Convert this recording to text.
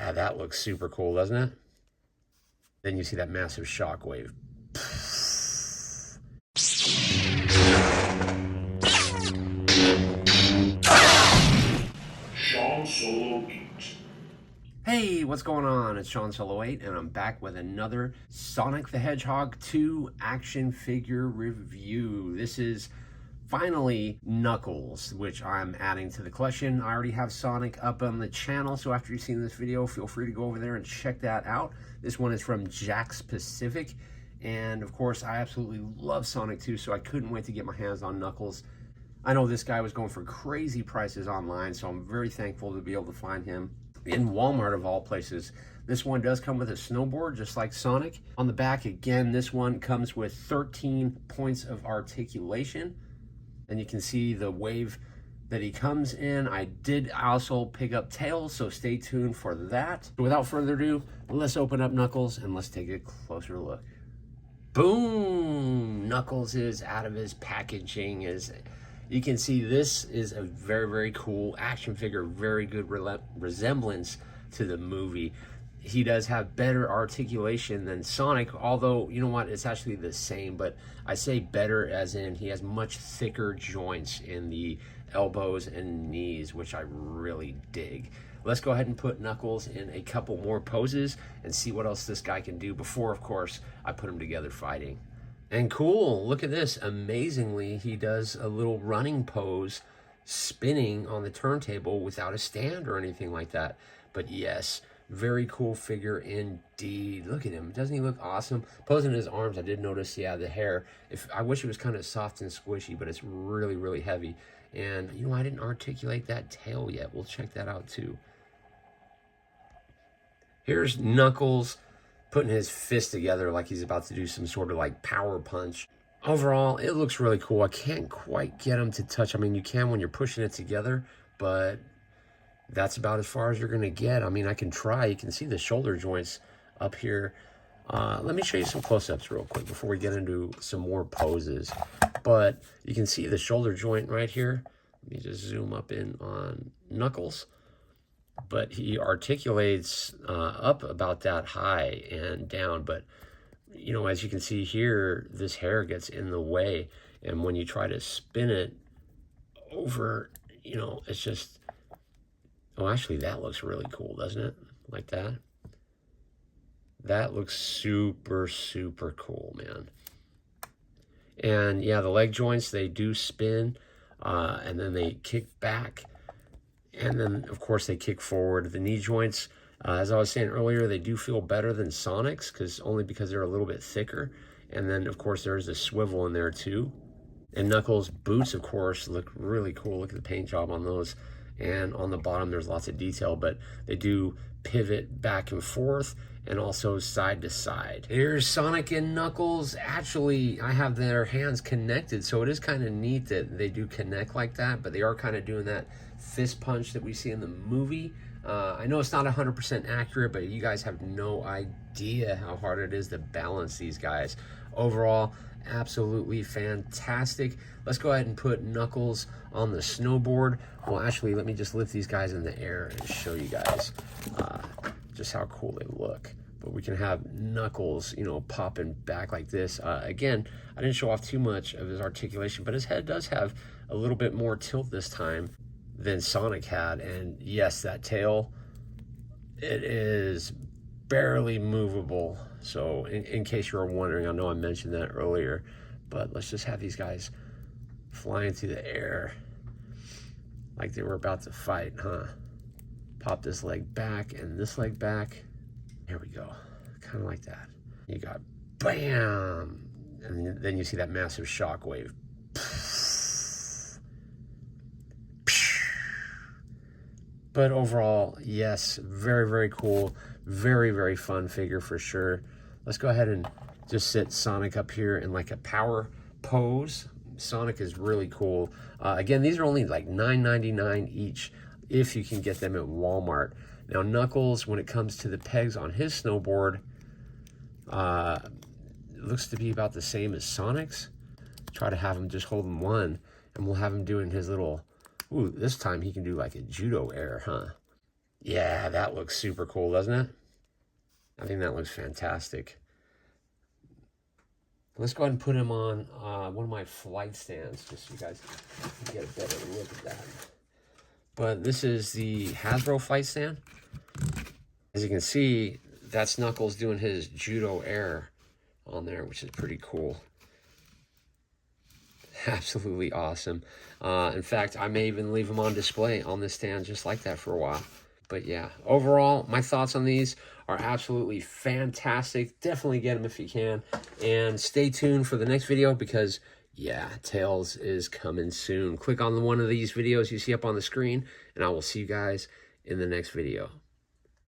Yeah, that looks super cool, doesn't it? Then you see that massive shockwave. Sean Solo Geeks. Hey, what's going on? It's Sean Solo 8, and I'm back with another Sonic the Hedgehog 2 action figure review. This is finally Knuckles, which I'm adding to the collection. I already have Sonic up on the channel, so after you've seen this video, feel free to go over there and check that out. This one is from Jakks Pacific, and of course, I absolutely love Sonic 2, so I couldn't wait to get my hands on Knuckles. I know this guy was going for crazy prices online, so I'm very thankful to be able to find him in Walmart of all places. This one does come with a snowboard, just like Sonic. On the back, again, this one comes with 13 points of articulation. And you can see the wave that he comes in. I did also pick up Tails, so stay tuned for that. Without further ado, let's open up Knuckles and let's take a closer look. Boom! Knuckles is out of his packaging. You can see, this is a very, very cool action figure, very good resemblance to the movie. He does have better articulation than Sonic, although, you know what, it's actually the same, but I say better as in he has much thicker joints in the elbows and knees, which I really dig. Let's go ahead and put Knuckles in a couple more poses and see what else this guy can do before, of course, I put him together fighting. And cool, look at this. Amazingly, he does a little running pose, spinning on the turntable without a stand or anything like that. But yes, very cool figure indeed. Look at him. Doesn't he look awesome? Posing his arms, I did notice, yeah, the hair. I wish it was kind of soft and squishy, but it's really, really heavy. And, you know, I didn't articulate that tail yet. We'll check that out, too. Here's Knuckles putting his fist together like he's about to do some sort of like power punch. Overall, it looks really cool. I can't quite get him to touch. I mean, you can when you're pushing it together, but that's about as far as you're gonna get. I mean, I can try. You can see the shoulder joints up here. Let me show you some close-ups real quick before we get into some more poses. But you can see the shoulder joint right here. Let me just zoom up in on Knuckles. But he articulates up about that high and down. But, you know, as you can see here, this hair gets in the way. And when you try to spin it over, you know, it's just... Oh, actually, that looks really cool, doesn't it? Like that. That looks super, super cool, man. And, yeah, the leg joints, they do spin. And then they kick back. And then, of course, they kick forward. The knee joints, as I was saying earlier, they do feel better than Sonic's, only because they're a little bit thicker. And then, of course, there's a swivel in there, too. And Knuckles' boots, of course, look really cool. Look at the paint job on those. And on the bottom, there's lots of detail, but they do pivot back and forth and also side to side. Here's Sonic and Knuckles. Actually, I have their hands connected, so it is kind of neat that they do connect like that, but they are kind of doing that fist punch that we see in the movie. I know it's not 100% accurate, but you guys have no idea how hard it is to balance these guys. Overall, absolutely fantastic. Let's go ahead and put Knuckles on the snowboard. Well, actually, let me just lift these guys in the air and show you guys just how cool they look. But we can have Knuckles, you know, popping back like this. Again, I didn't show off too much of his articulation, but his head does have a little bit more tilt this time than Sonic had. And yes, that tail, it is barely movable. So in case you were wondering, I know I mentioned that earlier, but let's just have these guys flying through the air like they were about to fight, huh? Pop this leg back and this leg back. There we go, kind of like that. You got bam, and then you see that massive shock wave. But overall, yes, very, very cool. Very, very fun figure for sure. Let's go ahead and just sit Sonic up here in like a power pose. Sonic is really cool. Again, these are only like $9.99 each if you can get them at Walmart. Now, Knuckles, when it comes to the pegs on his snowboard, it looks to be about the same as Sonic's. Try to have him just holding one, and we'll have him doing his little... Ooh, this time he can do like a judo air, huh? Yeah, that looks super cool, doesn't it? I think that looks fantastic. Let's go ahead and put him on one of my flight stands, just so you guys can get a better look at that. But this is the Hasbro flight stand. As you can see, that's Knuckles doing his judo air on there, which is pretty cool. Absolutely awesome. In fact, I may even leave them on display on this stand just like that for a while. But yeah, overall, my thoughts on these are absolutely fantastic. Definitely get them if you can. And stay tuned for the next video because, yeah, Tails is coming soon. Click on one of these videos you see up on the screen, and I will see you guys in the next video.